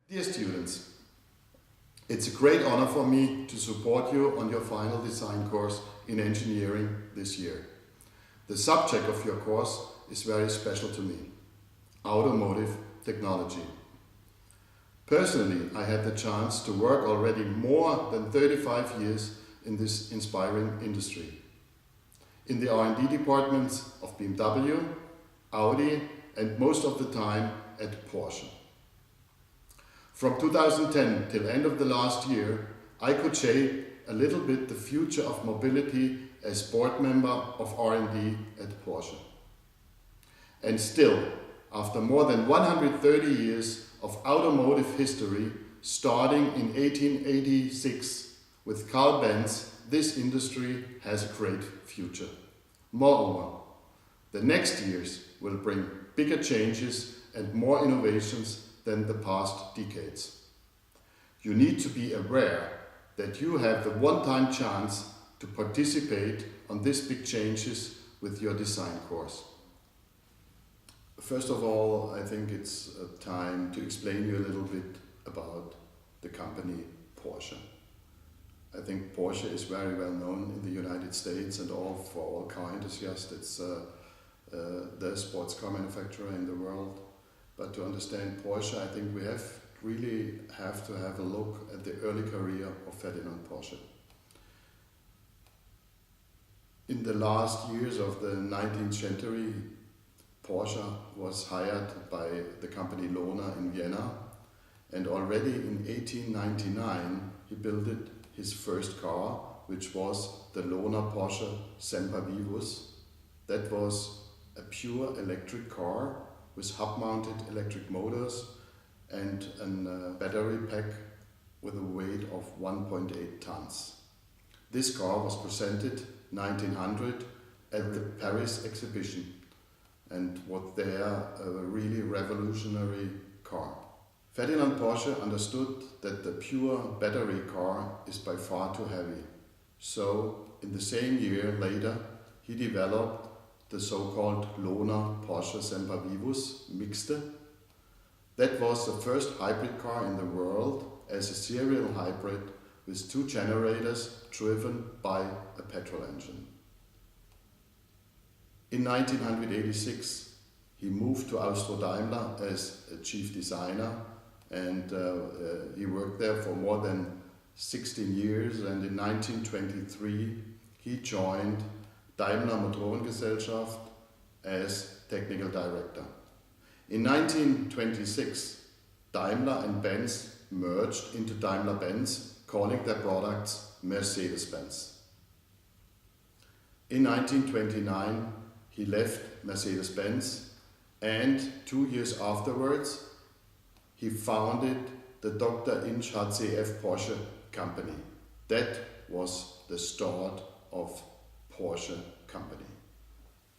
Dear students, it's a great honor for me to support you on your final design course in engineering this year. The subject of your course is very special to me: automotive technology. Personally, I had the chance to work already more than 35 years in this inspiring industry. In the R&D departments of BMW, Audi, and most of the time at Porsche. From 2010 till end of the last year, I could shape a little bit the future of mobility as board member of R&D at Porsche. And still, after more than 130 years of automotive history, starting in 1886 with Carl Benz, this industry has a great future. Moreover, the next years will bring bigger changes and more innovations than the past decades. You need to be aware that you have the one-time chance to participate on these big changes with your design course. First of all, I think it's time to explain you a little bit about the company Porsche. I think Porsche is very well known in the United States and for all car enthusiasts. It's the sports car manufacturer in the world. But to understand Porsche, I think we really have to have a look at the early career of Ferdinand Porsche. In the last years of the 19th century, Porsche was hired by the company Lohner in Vienna, and already in 1899 he built his first car, which was the Lohner Porsche Sempervivus. That was a pure electric car with hub-mounted electric motors and a battery pack with a weight of 1.8 tons. This car was presented 1900 at the Paris exhibition and was there a really revolutionary car. Ferdinand Porsche understood that the pure battery car is by far too heavy. So in the same year later, he developed the so-called Lohner Porsche Sempervivus Mixte. That was the first hybrid car in the world as a serial hybrid with two generators driven by a petrol engine. In 1986, he moved to Austro-Daimler as a chief designer, and he worked there for more than 16 years, and in 1923 he joined Daimler Motorengesellschaft as technical director. In 1926, Daimler and Benz merged into Daimler-Benz, calling their products Mercedes-Benz. In 1929, he left Mercedes-Benz, and 2 years afterwards, he founded the Dr. Inch HCF Porsche company. That was the start of Porsche company.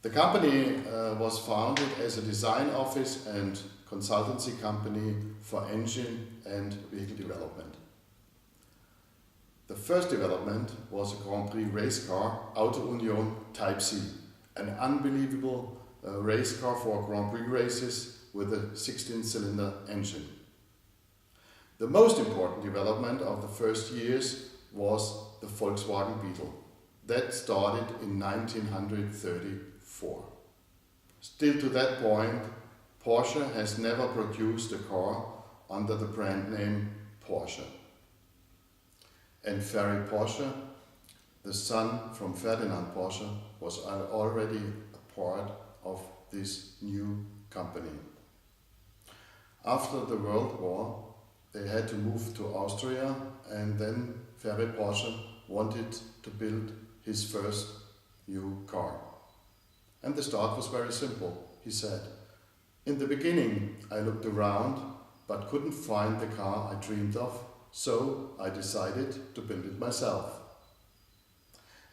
The company was founded as a design office and consultancy company for engine and vehicle development. The first development was a Grand Prix race car, Auto Union Type C, an unbelievable race car for Grand Prix races with a 16-cylinder engine. The most important development of the first years was the Volkswagen Beetle. That started in 1934. Still to that point, Porsche has never produced a car under the brand name Porsche. And Ferry Porsche, the son from Ferdinand Porsche, was already a part of this new company. After the World War, they had to move to Austria, and then Ferry Porsche wanted to build his first new car. And the start was very simple. He said, "In the beginning I looked around but couldn't find the car I dreamed of, so I decided to build it myself."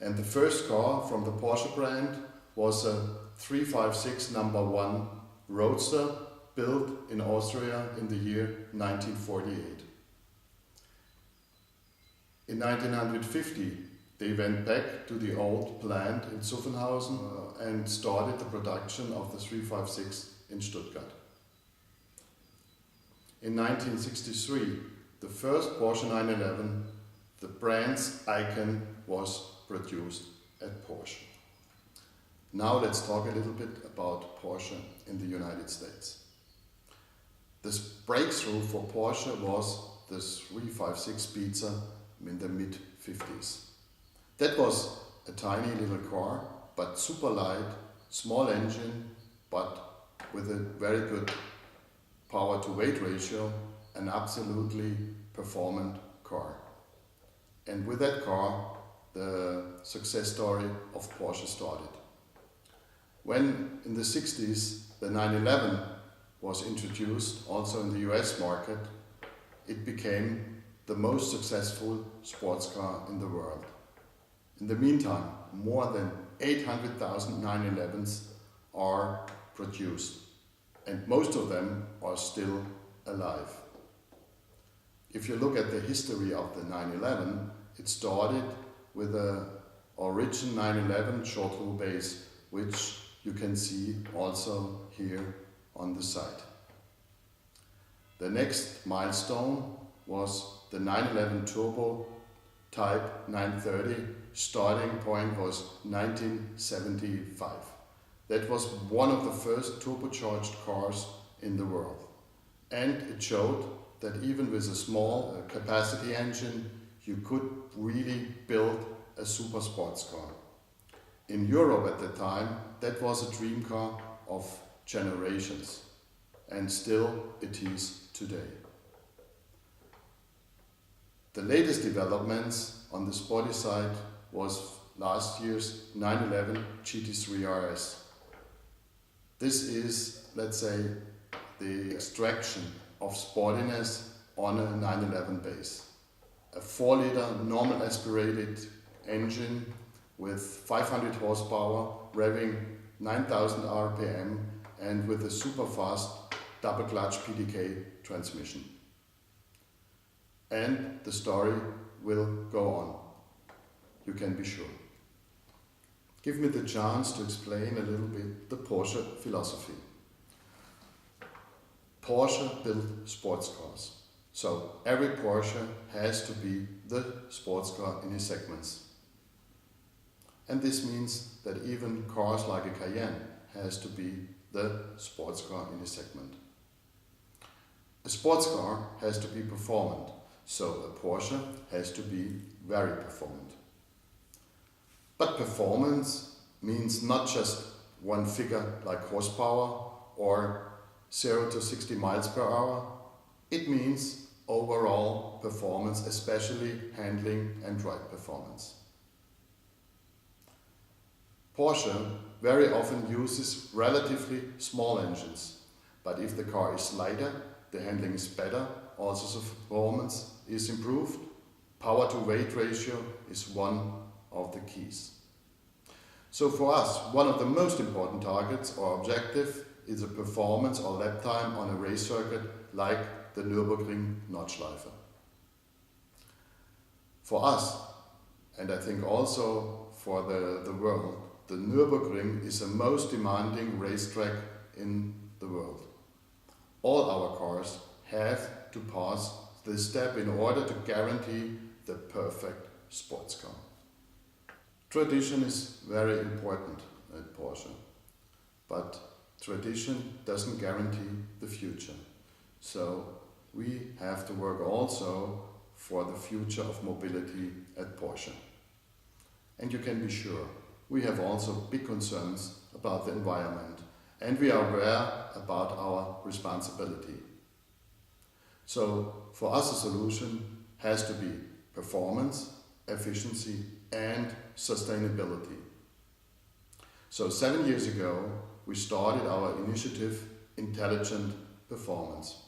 And the first car from the Porsche brand was a 356 No. 1 Roadster built in Austria in the year 1948. In 1950, they went back to the old plant in Zuffenhausen and started the production of the 356 in Stuttgart. in 1963, the first Porsche 911, the brand's icon, was produced at Porsche. Now let's talk a little bit about Porsche in the United States. This breakthrough for Porsche was the 356 Pizza in the mid-50s. That was a tiny little car, but super light, small engine, but with a very good power to weight ratio, an absolutely performant car. And with that car, the success story of Porsche started. When in the 60s the 911 was introduced also in the US market, it became the most successful sports car in the world. In the meantime, more than 800,000 911s are produced, and most of them are still alive. If you look at the history of the 911, it started with an origin 911 short wheelbase, which you can see also here on the side. The next milestone was the 911 Turbo Type 930. Starting point was 1975. That was one of the first turbocharged cars in the world. And it showed that even with a small capacity engine, you could really build a super sports car. In Europe at the time, that was a dream car of generations, and still it is today. The latest developments on the sporty side was last year's 911 GT3 RS. This is, let's say, the extraction of sportiness on a 911 base. A 4-liter normal aspirated engine with 500 horsepower, revving 9,000 RPM, and with a super fast double clutch PDK transmission. And the story will go on. You can be sure. Give me the chance to explain a little bit the Porsche philosophy. Porsche built sports cars. So every Porsche has to be the sports car in its segments. And this means that even cars like a Cayenne has to be the sports car in its segment. A sports car has to be performant, so a Porsche has to be very performant. But performance means not just one figure like horsepower or 0 to 60 miles per hour. It means overall performance, especially handling and ride performance. Porsche very often uses relatively small engines, but if the car is lighter, the handling is better, also the performance is improved. Power to weight ratio is one of the keys. So for us, one of the most important targets or objective is a performance or lap time on a race circuit like the Nürburgring Nordschleife. For us, and I think also for the world, the Nürburgring is the most demanding racetrack in the world. All our cars have to pass this step in order to guarantee the perfect sports car. Tradition is very important at Porsche, but tradition doesn't guarantee the future. So we have to work also for the future of mobility at Porsche. And you can be sure, we have also big concerns about the environment, and we are aware about our responsibility. So for us, a solution has to be performance, efficiency, and sustainability. So 7 years ago, we started our initiative, Intelligent Performance.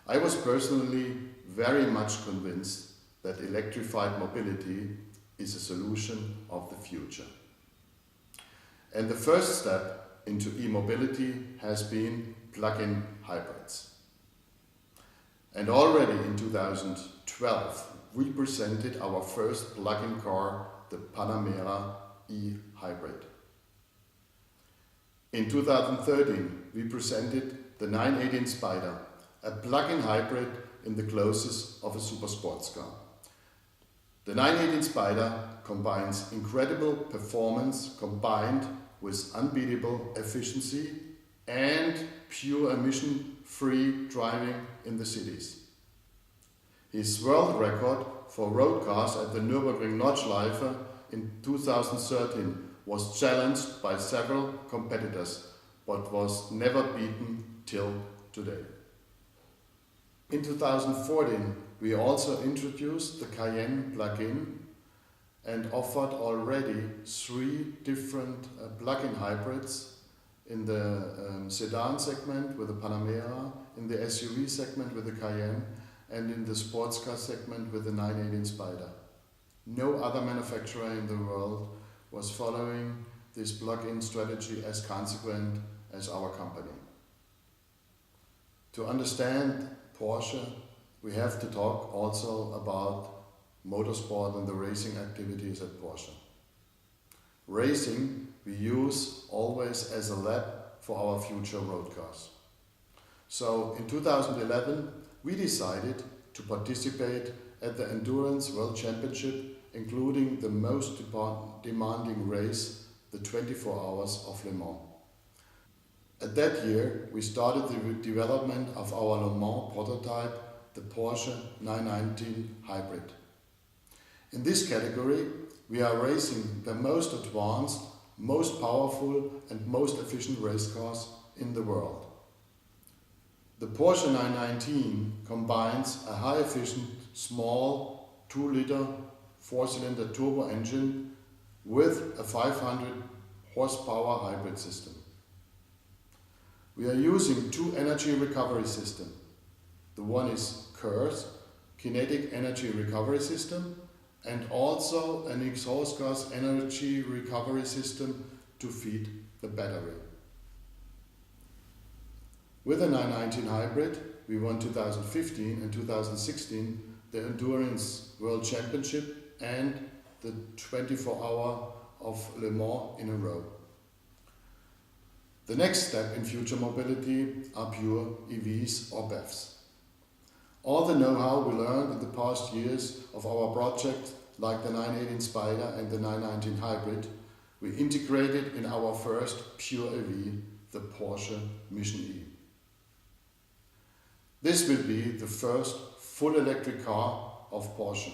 I was personally very much convinced that electrified mobility is a solution of the future. And the first step into e-mobility has been plug-in hybrids. And already in 2012, we presented our first plug-in car, the Panamera e-hybrid. In 2013, we presented the 918 Spider, a plug-in hybrid in the clothes of a super sports car. The 918 Spider combines incredible performance combined with unbeatable efficiency and pure emission-free driving in the cities. His world record for road cars at the Nürburgring Nordschleife in 2013 was challenged by several competitors, but was never beaten till today. In 2014, we also introduced the Cayenne plug-in and offered already 3 different plug-in hybrids in the sedan segment with the Panamera, in the SUV segment with the Cayenne, and in the sports car segment with the 918 Spider. No other manufacturer in the world was following this plug-in strategy as consequent as our company. To understand Porsche, we have to talk also about motorsport and the racing activities at Porsche. Racing we use always as a lab for our future road cars. So in 2011 we decided to participate at the Endurance World Championship, including the most demanding race, the 24 Hours of Le Mans. At that year we started the development of our Le Mans prototype, the Porsche 919 Hybrid. In this category we are racing the most advanced, most powerful and most efficient race cars in the world. The Porsche 919 combines a high-efficient, small 2-liter 4-cylinder turbo engine with a 500 horsepower hybrid system. We are using 2 energy recovery systems. The one is KERS, Kinetic Energy Recovery System, and also an exhaust gas energy recovery system to feed the battery. With the 919 Hybrid, we won 2015 and 2016 the Endurance World Championship and the 24 Hour of Le Mans in a row. The next step in future mobility are pure EVs or BEVs. All the know-how we learned in the past years of our project, like the 918 Spider and the 919 Hybrid, we integrated in our first pure EV, the Porsche Mission E. This will be the first full electric car of Porsche.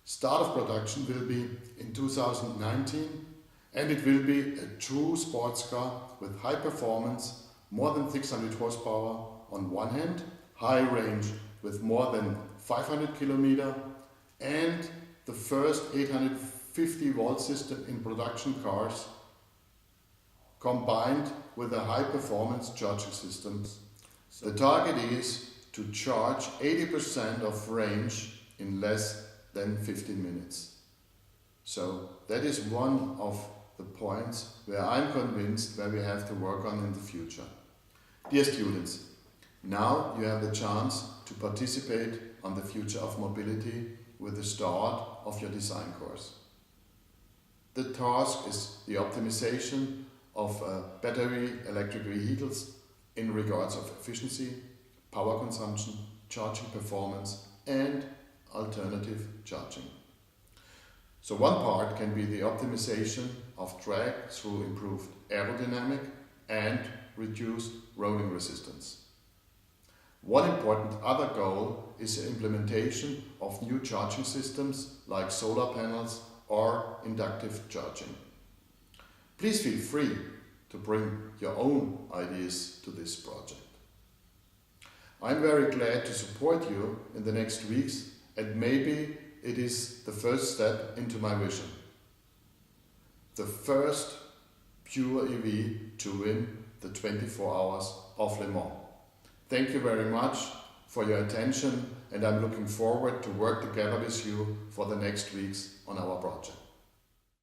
Start of production will be in 2019, and it will be a true sports car with high performance, more than 600 horsepower on one hand, high range with more than 500 kilometers, and the first 850 volt system in production cars, combined with a high performance charging system. The target is to charge 80% of range in less than 15 minutes. So that is one of the points where I'm convinced where we have to work on in the future. Dear students, now you have the chance to participate on the future of mobility with the start of your design course. The task is the optimization of battery electric vehicles in regards of efficiency, power consumption, charging performance and alternative charging. So one part can be the optimization of drag through improved aerodynamic and reduced rolling resistance. One important other goal is the implementation of new charging systems like solar panels or inductive charging. Please feel free to bring your own ideas to this project. I'm very glad to support you in the next weeks, and maybe it is the first step into my vision. The first pure EV to win the 24 Hours of Le Mans. Thank you very much for your attention, and I'm looking forward to work together with you for the next weeks on our project.